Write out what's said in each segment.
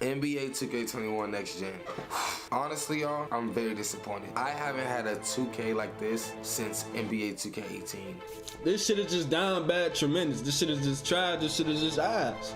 NBA 2K21 Next Gen. Honestly, y'all, I'm very disappointed. I haven't had a 2K like this since NBA 2K18. This shit is just down bad tremendous. This shit is just trash. This shit is just ass.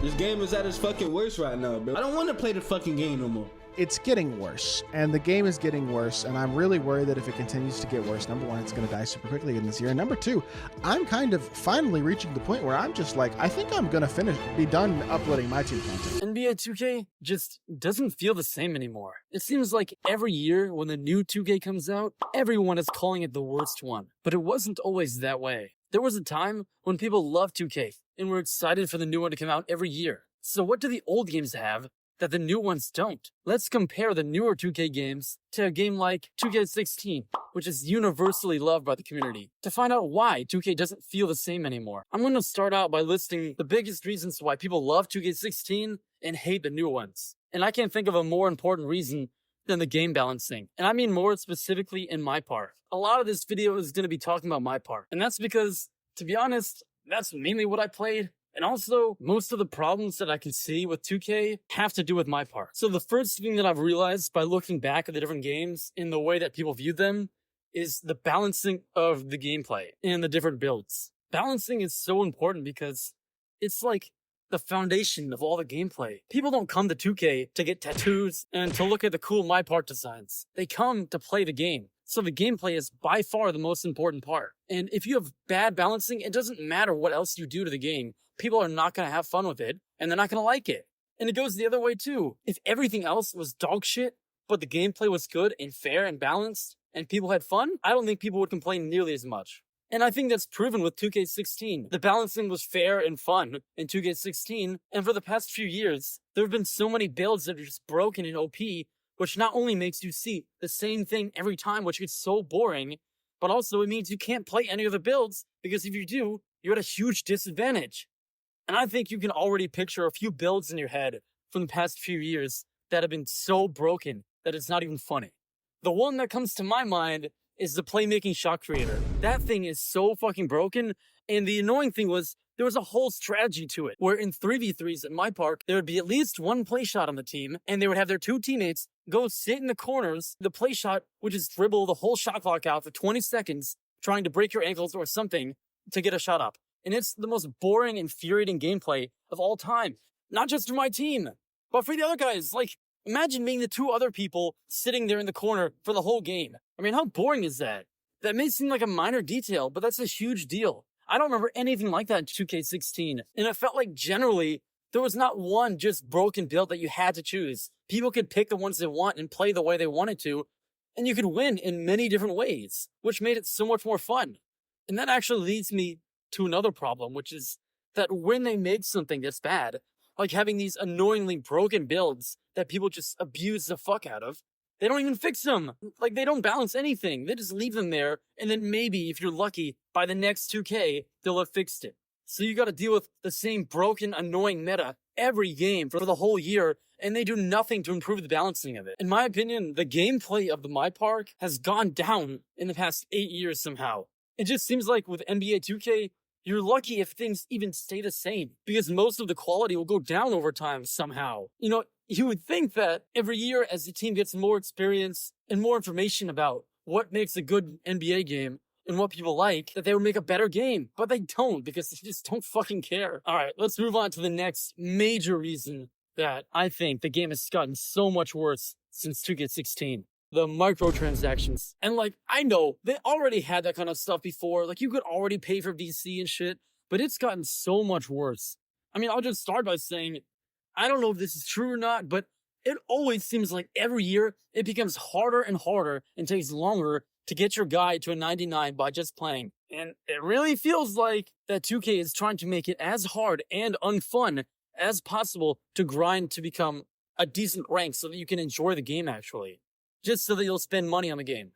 This game is at its fucking worst right now, bro. I don't want to play the fucking game no more. It's getting worse, and the game is getting worse, and I'm really worried that if it continues to get worse, number one, it's going to die super quickly in this year, and number two, I'm kind of finally reaching the point where I'm just like, I think I'm going to be done uploading my team content. NBA 2K just doesn't feel the same anymore. It seems like every year when the new 2K comes out, everyone is calling it the worst one, but it wasn't always that way. There was a time when people loved 2K and were excited for the new one to come out every year. So what do the old games have that the new ones don't? Let's compare the newer 2K games to a game like 2K16, which is universally loved by the community, to find out why 2K doesn't feel the same anymore. I'm going to start out by listing the biggest reasons why people love 2K16 and hate the new ones. And I can't think of a more important reason than the game balancing. And I mean more specifically in my part. A lot of this video is going to be talking about my part. And that's because, to be honest, that's mainly what I played. And also, most of the problems that I can see with 2K have to do with my part. So the first thing that I've realized by looking back at the different games in the way that people viewed them is the balancing of the gameplay and the different builds. Balancing is so important because it's like the foundation of all the gameplay. People don't come to 2K to get tattoos and to look at the cool my part designs. They come to play the game. So the gameplay is by far the most important part. And if you have bad balancing, it doesn't matter what else you do to the game. People are not going to have fun with it, and they're not going to like it. And it goes the other way too. If everything else was dog shit, but the gameplay was good and fair and balanced, and people had fun, I don't think people would complain nearly as much. And I think that's proven with 2K16. The balancing was fair and fun in 2K16, and for the past few years, there have been so many builds that are just broken in OP, which not only makes you see the same thing every time, which gets so boring, but also it means you can't play any of the builds, because if you do, you're at a huge disadvantage. And I think you can already picture a few builds in your head from the past few years that have been so broken that it's not even funny. The one that comes to my mind is the playmaking shot creator. That thing is so fucking broken, and the annoying thing was there was a whole strategy to it, where in 3v3s at my park, there would be at least one play shot on the team, and they would have their two teammates go sit in the corners. The play shot would just dribble the whole shot clock out for 20 seconds, trying to break your ankles or something to get a shot up. And it's the most boring, infuriating gameplay of all time. Not just for my team, but for the other guys. Like, imagine being the two other people sitting there in the corner for the whole game. I mean, how boring is that? That may seem like a minor detail, but that's a huge deal. I don't remember anything like that in 2K16. And it felt like generally, there was not one just broken build that you had to choose. People could pick the ones they want and play the way they wanted to, and you could win in many different ways, which made it so much more fun. And that actually leads me to another problem, which is that when they make something that's bad, like having these annoyingly broken builds that people just abuse the fuck out of, they don't even fix them. Like, they don't balance anything. They just leave them there, and then maybe, if you're lucky, by the next 2K, they'll have fixed it. So you gotta deal with the same broken, annoying meta every game for the whole year, and they do nothing to improve the balancing of it. In my opinion, the gameplay of the My Park has gone down in the past 8 years somehow. It just seems like with NBA 2K, you're lucky if things even stay the same, because most of the quality will go down over time somehow. You know, you would think that every year as the team gets more experience and more information about what makes a good NBA game and what people like, that they would make a better game. But they don't, because they just don't fucking care. All right, let's move on to the next major reason that I think the game has gotten so much worse since 2K16. The microtransactions. And like, I know they already had that kind of stuff before. Like, you could already pay for VC and shit, but it's gotten so much worse. I mean, I'll just start by saying, I don't know if this is true or not, but it always seems like every year it becomes harder and harder and takes longer to get your guy to a 99 by just playing. And it really feels like that 2K is trying to make it as hard and unfun as possible to grind to become a decent rank so that you can enjoy the game actually. Just so that you'll spend money on the game.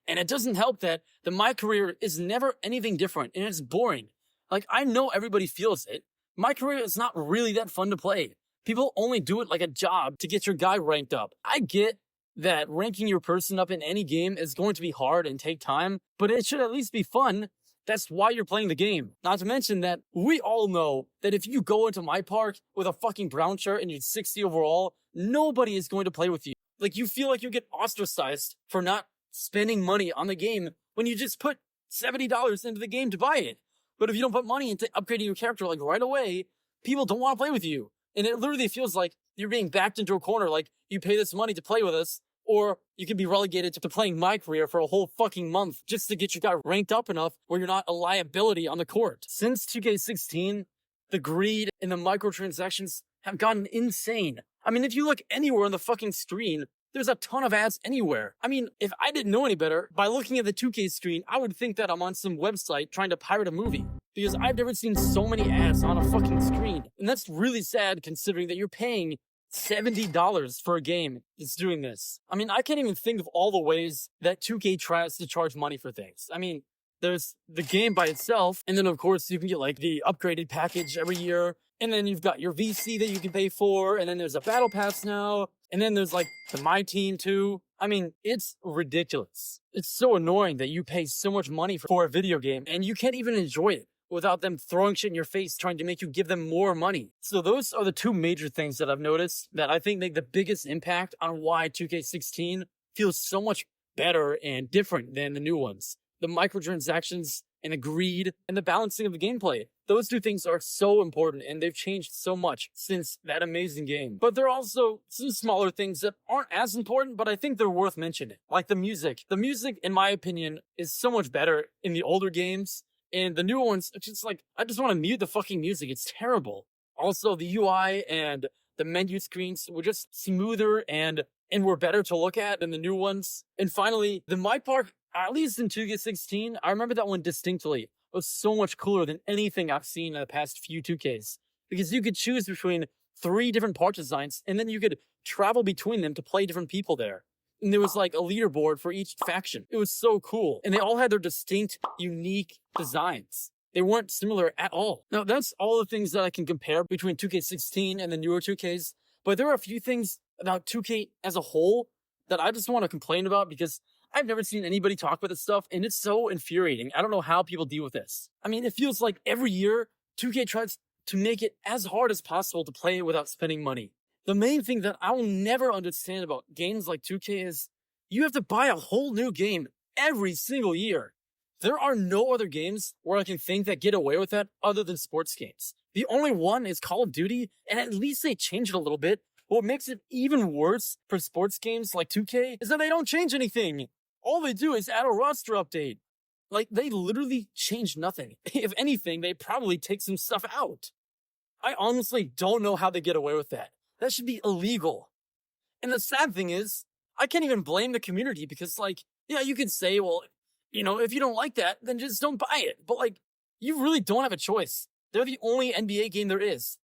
And it doesn't help that my career is never anything different, and it's boring. Like, I know everybody feels it. My career is not really that fun to play. People only do it like a job to get your guy ranked up. I get that ranking your person up in any game is going to be hard and take time, but it should at least be fun. That's why you're playing the game. Not to mention that we all know that if you go into my park with a fucking brown shirt and you're 60 overall, nobody is going to play with you. Like, you feel like you get ostracized for not spending money on the game when you just put $70 into the game to buy it. But if you don't put money into upgrading your character like right away, people don't want to play with you. And it literally feels like you're being backed into a corner, like you pay this money to play with us, or you can be relegated to playing my career for a whole fucking month just to get your guy ranked up enough where you're not a liability on the court. Since 2K16, the greed and the microtransactions have gotten insane. I mean, if you look anywhere on the fucking screen, there's a ton of ads anywhere. I mean, if I didn't know any better, by looking at the 2K screen, I would think that I'm on some website trying to pirate a movie. Because I've never seen so many ads on a fucking screen. And that's really sad considering that you're paying $70 for a game that's doing this. I mean, I can't even think of all the ways that 2K tries to charge money for things. I mean, there's the game by itself, and then of course you can get like the upgraded package every year, and then you've got your VC that you can pay for, and then there's a battle pass now, and then there's like the My Team too. I mean, it's ridiculous. It's so annoying that you pay so much money for a video game and you can't even enjoy it without them throwing shit in your face, trying to make you give them more money. So those are the two major things that I've noticed that I think make the biggest impact on why 2K16 feels so much better and different than the new ones. The microtransactions and the greed and the balancing of the gameplay. Those two things are so important and they've changed so much since that amazing game. But there are also some smaller things that aren't as important, but I think they're worth mentioning. Like the music. The music, in my opinion, is so much better in the older games. And the newer ones, it's just like, I just want to mute the fucking music. It's terrible. Also, the UI and the menu screens were just smoother and were better to look at than the new ones. And finally, the My Park, at least in 2K16, I remember that one distinctly. It was so much cooler than anything I've seen in the past few 2Ks. Because you could choose between 3 different park designs, and then you could travel between them to play different people there. And there was like a leaderboard for each faction. It was so cool. And they all had their distinct, unique designs. They weren't similar at all. Now, that's all the things that I can compare between 2K16 and the newer 2Ks. But there are a few things about 2K as a whole that I just want to complain about because I've never seen anybody talk about this stuff, and it's so infuriating. I don't know how people deal with this. I mean, it feels like every year, 2K tries to make it as hard as possible to play without spending money. The main thing that I will never understand about games like 2K is you have to buy a whole new game every single year. There are no other games where I can think that get away with that other than sports games. The only one is Call of Duty, and at least they change it a little bit. What makes it even worse for sports games like 2K is that they don't change anything. All they do is add a roster update. Like, they literally change nothing. If anything, they probably take some stuff out. I honestly don't know how they get away with that. That should be illegal. And the sad thing is, I can't even blame the community because, like, yeah, you could say, well, you know, if you don't like that, then just don't buy it. But, like, you really don't have a choice. They're the only NBA game there is.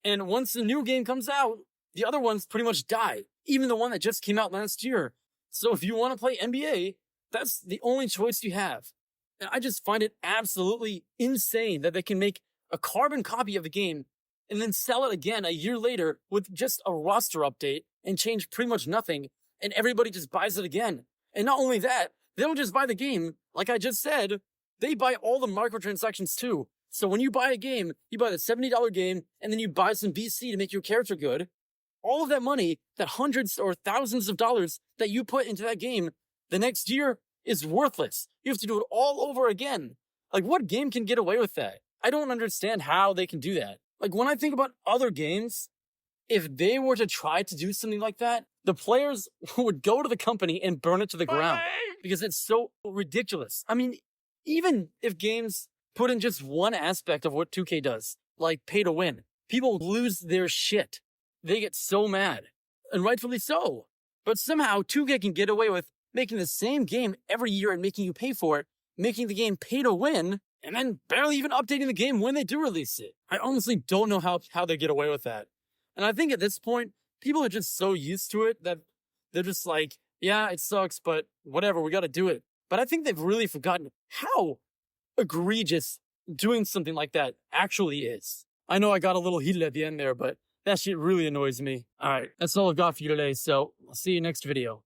And once the new game comes out, the other ones pretty much die. Even the one that just came out last year. So if you want to play NBA, that's the only choice you have. And I just find it absolutely insane that they can make a carbon copy of the game and then sell it again a year later with just a roster update and change pretty much nothing, and everybody just buys it again. And not only that, they don't just buy the game, like I just said, they buy all the microtransactions too. So when you buy a game, you buy the $70 game, and then you buy some BC to make your character good. All of that money, that hundreds or thousands of dollars that you put into that game, the next year is worthless. You have to do it all over again. Like, what game can get away with that? I don't understand how they can do that. Like, when I think about other games, if they were to try to do something like that, the players would go to the company and burn it to the ground because it's so ridiculous. I mean, even if games put in just one aspect of what 2K does, like pay to win, people lose their shit. They get so mad, and rightfully so. But somehow 2K can get away with making the same game every year and making you pay for it, making the game pay to win, and then barely even updating the game when they do release it. I honestly don't know how they get away with that. And I think at this point, people are just so used to it that they're just like, yeah, it sucks, but whatever, we gotta do it. But I think they've really forgotten how egregious doing something like that actually is. I know I got a little heated at the end there, but that shit really annoys me. Alright, that's all I've got for you today, so I'll see you next video.